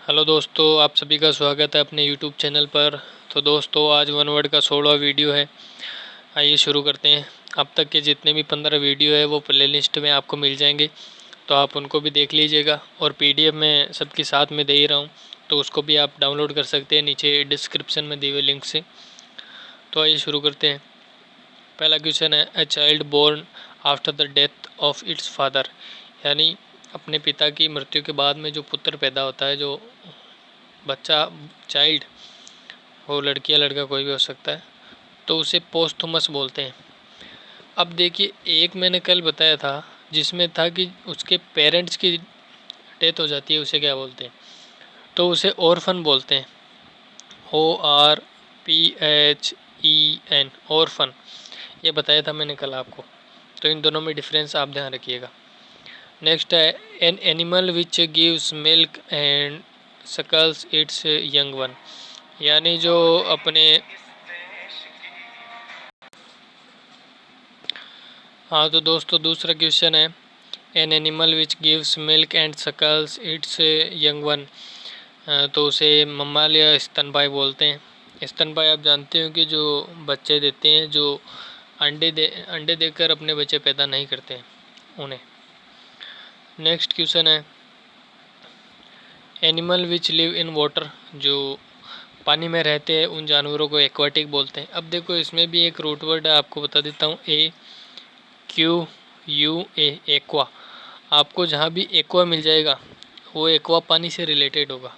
Hello दोस्तों, आप सभी का स्वागत है अपने यूट्यूब चैनल पर। तो दोस्तों, आज वन वर्ड का 16वां वीडियो है। आइए शुरू करते हैं। अब तक के जितने भी 15 वीडियो है वो प्ले लिस्ट में आपको मिल जाएंगे, तो आप उनको भी देख लीजिएगा। और पीडीएफ में सबके साथ में दे ही रहा हूँ, तो उसको भी आप डाउनलोड कर सकते हैं नीचे डिस्क्रिप्शन में दिए हुए लिंक से। तो आइए शुरू करते हैं। पहला क्वेश्चन है, a child born after the death of its father, यानी अपने पिता की मृत्यु के बाद में जो पुत्र पैदा होता है, जो बच्चा, चाइल्ड, वो लड़की या लड़का कोई भी हो सकता है, तो उसे पोस्थुमस बोलते हैं। अब देखिए, एक मैंने कल बताया था जिसमें था कि उसके पेरेंट्स की डेथ हो जाती है, उसे क्या बोलते हैं? तो उसे ऑर्फन बोलते हैं। ORPHEN, ऑर्फन, ये बताया था मैंने कल आपको। तो इन दोनों में डिफरेंस आप ध्यान रखिएगा। नेक्स्ट है, an animal which gives milk and suckles its young one, यानी जो अपने, हाँ तो दोस्तों, दूसरा क्वेश्चन है, an animal which gives milk and suckles its young one, तो उसे मम्माल या स्तनपायी बोलते हैं। स्तनपायी आप जानते हो कि जो बच्चे देते हैं, जो अंडे देकर अपने बच्चे पैदा नहीं करते हैं, उन्हें। नेक्स्ट क्वेश्चन है, animal which live in water, जो पानी में रहते हैं उन जानवरों को एक्वाटिक बोलते हैं। अब देखो, इसमें भी एक रूट वर्ड है, आपको बता देता हूँ, AQUA, एक्वा। आपको जहाँ भी एक्वा मिल जाएगा वो एक्वा पानी से रिलेटेड होगा।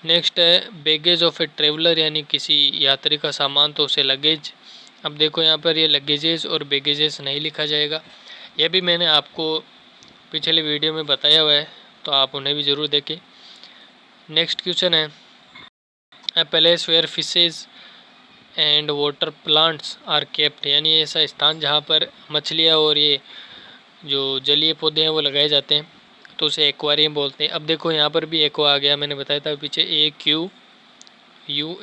नेक्स्ट है, बैगेज ऑफ ए ट्रेवलर, यानी किसी यात्री का सामान, तो उसे लगेज। अब देखो, यहाँ पर ये लगेजेस और बैगेजेस नहीं लिखा जाएगा। यह भी मैंने आपको पिछले वीडियो में बताया हुआ है, तो आप उन्हें भी ज़रूर देखें। नेक्स्ट क्वेश्चन है, a place where fishes and water plants are kept, यानी ऐसा स्थान जहाँ पर मछलियाँ और ये जो जलीय पौधे हैं वो लगाए जाते हैं, तो उसे एक्वारियम बोलते हैं। अब देखो, यहाँ पर भी एक्वा आ गया, मैंने बताया था पीछे, AQUA,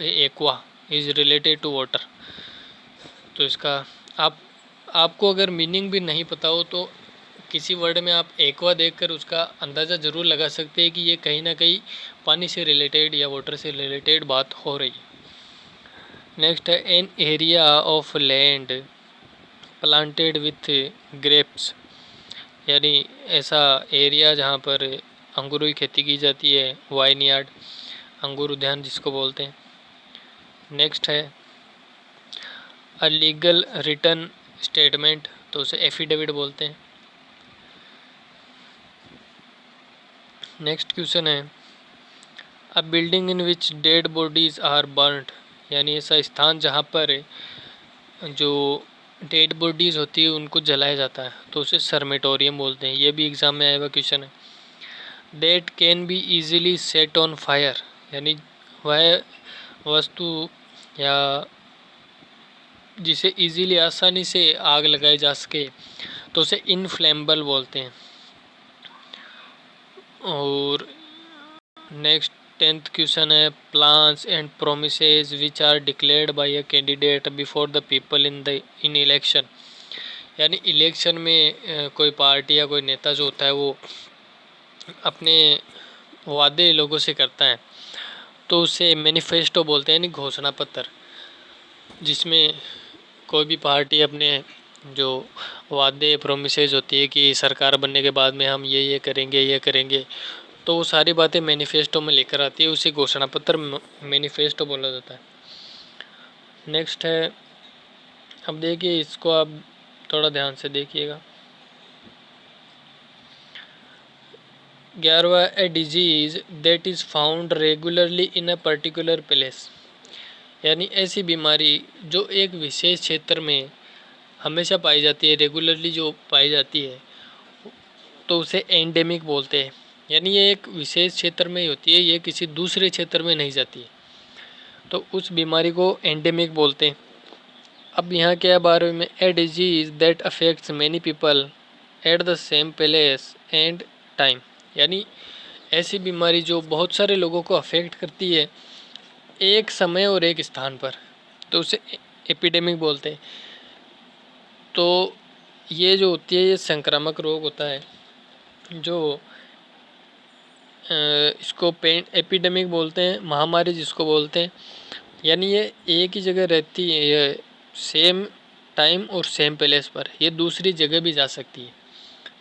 aqua is related to water. तो इसका आप आपको अगर मीनिंग भी नहीं पता हो तो किसी वर्ड में आप एक्वा देखकर उसका अंदाज़ा ज़रूर लगा सकते हैं कि ये कहीं ना कहीं पानी से रिलेटेड या वाटर से रिलेटेड बात हो रही है। नेक्स्ट है, an area of land planted with grapes, यानी ऐसा एरिया जहाँ पर अंगूरों की खेती की जाती है, वाइन यार्ड, अंगूर उद्यान जिसको बोलते हैं। नेक्स्ट है, अ लीगल रिटर्न स्टेटमेंट, तो उसे एफिडेविट बोलते हैं। नेक्स्ट क्वेश्चन है, a building in which dead bodies are burned, यानी ऐसा स्थान जहाँ पर जो डेड बॉडीज़ होती है उनको जलाया जाता है, तो उसे सर्मेटोरियम बोलते हैं। ये भी एग्ज़ाम में आया हुआ क्वेश्चन है। That can be easily set on fire, यानी वह वस्तु या जिसे इजीली, आसानी से आग लगाई जा सके, तो उसे इनफ्लेमेबल बोलते हैं। और नेक्स्ट 10th क्वेश्चन है, plans and promises which are declared by a candidate before the people in election, यानी इलेक्शन में कोई पार्टी या कोई नेता जो होता है वो अपने वादे लोगों से करता है, तो उसे मैनिफेस्टो बोलते हैं, यानी घोषणा पत्र, जिसमें कोई भी पार्टी अपने जो वादे प्रोमिसेस होती है कि सरकार बनने के बाद में हम ये करेंगे, ये करेंगे, तो वो सारी बातें मैनिफेस्टो में लेकर आती है, उसे घोषणा पत्र मैनिफेस्टो बोला जाता है। नेक्स्ट है, अब देखिए, इसको आप थोड़ा ध्यान से देखिएगा। 11वां, a disease that is found regularly in a particular place, यानी ऐसी बीमारी जो एक विशेष क्षेत्र में हमेशा पाई जाती है, रेगुलरली जो पाई जाती है, तो उसे एंडेमिक बोलते हैं। यानी ये एक विशेष क्षेत्र में ही होती है, ये किसी दूसरे क्षेत्र में नहीं जाती है, तो उस बीमारी को एंडेमिक बोलते हैं। अब यहाँ क्या बारे में, ए disease that affects many people at the same place and time, यानी ऐसी बीमारी जो बहुत सारे लोगों को अफेक्ट करती है एक समय और एक स्थान पर, तो उसे एपिडेमिक बोलते हैं। तो ये जो होती है, ये संक्रामक रोग होता है जो इसको एपिडेमिक बोलते हैं, महामारी जिसको बोलते हैं। यानी ये एक ही जगह रहती है, ये सेम टाइम और सेम प्लेस पर, ये दूसरी जगह भी जा सकती है,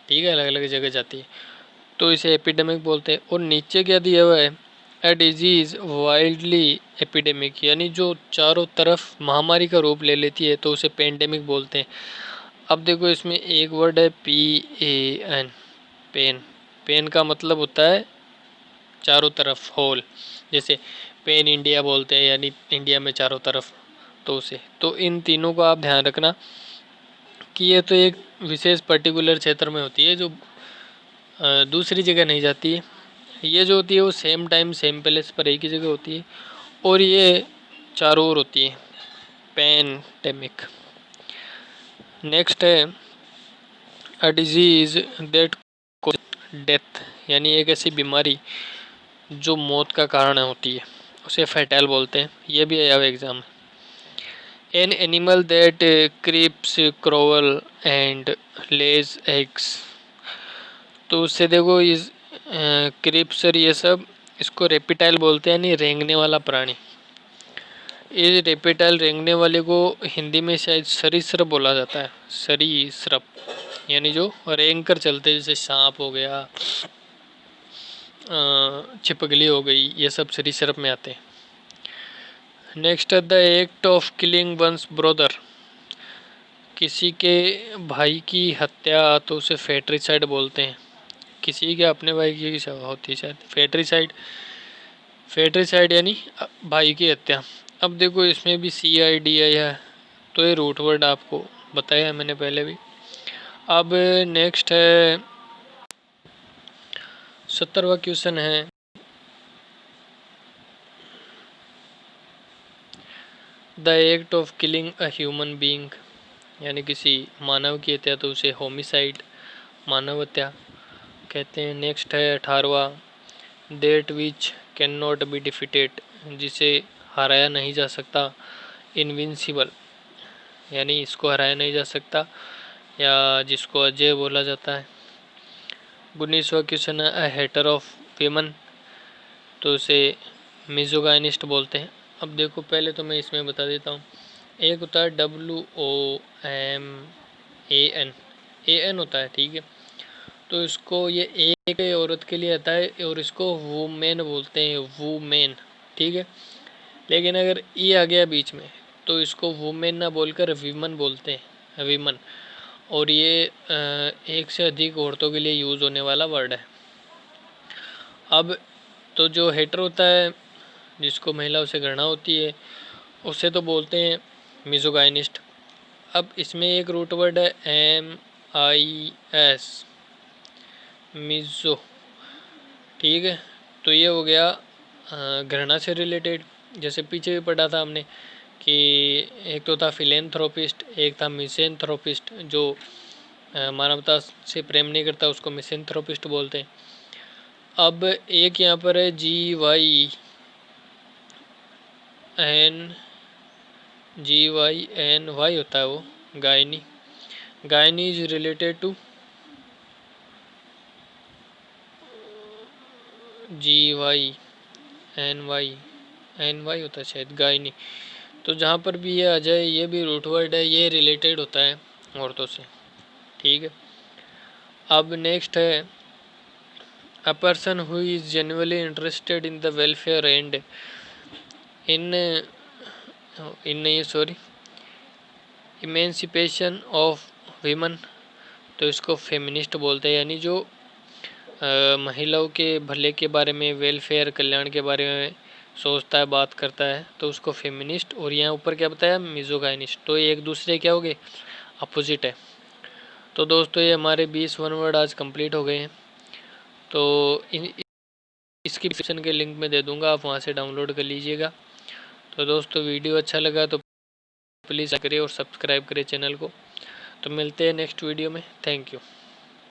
ठीक है, अलग अलग जगह जाती है, तो इसे एपिडेमिक बोलते हैं। और नीचे क्या दिया हुआ है, ए डिजीज़ वाइल्डली एपिडेमिक, यानी जो चारों तरफ महामारी का रूप ले लेती है तो उसे पेंडेमिक बोलते हैं। अब देखो इसमें एक वर्ड है PAN, पेन। पेन का मतलब होता है चारों तरफ, होल, जैसे पेन इंडिया बोलते हैं, यानी इंडिया में चारों तरफ, तो उसे, तो इन तीनों को आप ध्यान रखना कि ये तो एक विशेष पर्टिकुलर क्षेत्र में होती है जो दूसरी जगह नहीं जाती है। ये जो होती है वो सेम टाइम सेम प्लेस पर एक ही जगह होती है, और ये चारों ओर होती है, पेंडेमिक। नेक्स्ट है अ डिजीज़ दैट डेथ, यानी एक ऐसी बीमारी जो मौत का कारण होती है, उसे फैटल बोलते हैं। ये भी आया हुआ एग्जाम में। An animal that creeps crawl and lays eggs, तो उससे देखो इस क्रीप्स और ये सब, इसको रेप्टाइल बोलते हैं, यानी रेंगने वाला प्राणी। ये रेप्टाइल रेंगने वाले को हिंदी में शायद सरीसृप बोला जाता है, सरीसृप, यानी जो रेंग कर चलते, जैसे सांप हो गया, छिपकली हो गई, ये सब सरीसृप में आते हैं। नेक्स्ट है the act of killing one's brother, किसी के भाई की हत्या, तो उसे फेट्रिसाइड बोलते हैं। किसी के अपने भाई की होती है शायद फेट्रिसाइड, फेट्रिसाइड यानी भाई की हत्या। अब देखो इसमें भी CIDI है, तो ये रूट वर्ड आपको बताया है मैंने पहले भी। अब नेक्स्ट है 70वां क्वेश्चन है, the act of killing a human being, यानी किसी मानव की हत्या, तो उसे होमिसाइड, मानव हत्या कहते हैं। नेक्स्ट है 18वां, that which can not be defeated, जिसे हराया नहीं जा सकता, इनविंसिबल, यानी इसको हराया नहीं जा सकता, या जिसको अजय बोला जाता है। 19वां क्वेश्चन है अ हेटर ऑफ वीमन, तो उसे मिजोगाइनिस्ट बोलते हैं। अब देखो पहले तो मैं इसमें बता देता हूँ, एक होता है WOMAN होता है, ठीक है, तो इसको ये एक औरत के लिए आता है और इसको वुमेन बोलते हैं, वुमेन, ठीक है। लेकिन अगर ई आ गया बीच में तो इसको वुमेन ना बोलकर वीमन बोलते हैं, वीमन, और ये एक से अधिक औरतों के लिए यूज़ होने वाला वर्ड है। अब तो जो हेटर होता है, जिसको महिलाओं से घृणा होती है, उसे तो बोलते हैं मिजोगाइनिस्ट। अब इसमें एक रूट वर्ड है MIS, मिजो, ठीक है, तो ये हो गया घृणा से रिलेटेड। जैसे पीछे भी पढ़ा था हमने कि एक तो था फिलेंथ्रोपिस्ट, एक था मिसेंथ्रोपिस्ट, जो मानवता से प्रेम नहीं करता उसको मिसेंथ्रोपिस्ट बोलते हैं। अब एक यहाँ पर है GYNY होता है वो, gyne, gyne is related to GYNY होता है शायद, गायनी। तो जहाँ पर भी ये आ जाए, ये भी रूट वर्ड है, ये रिलेटेड होता है औरतों से, ठीक है। अब नेक्स्ट है a person who is genuinely interested in the welfare and in emancipation of women, तो इसको फेमिनिस्ट बोलते हैं, यानी जो महिलाओं के भले के बारे में, वेलफेयर, कल्याण के बारे में सोचता है, बात करता है, तो उसको फेमिनिस्ट। और यहाँ ऊपर क्या बताया, मिजोगाइनिस्ट, तो ये एक दूसरे क्या हो गए, अपोजिट है। तो दोस्तों ये हमारे 20 वन वर्ड आज कंप्लीट हो गए हैं, तो इसकी डिस्क्रिप्शन के लिंक में दे दूंगा, आप वहाँ से डाउनलोड कर लीजिएगा। तो दोस्तों वीडियो अच्छा लगा तो प्लीज़ करिए और सब्सक्राइब करिए चैनल को। तो मिलते हैं नेक्स्ट वीडियो में, थैंक यू।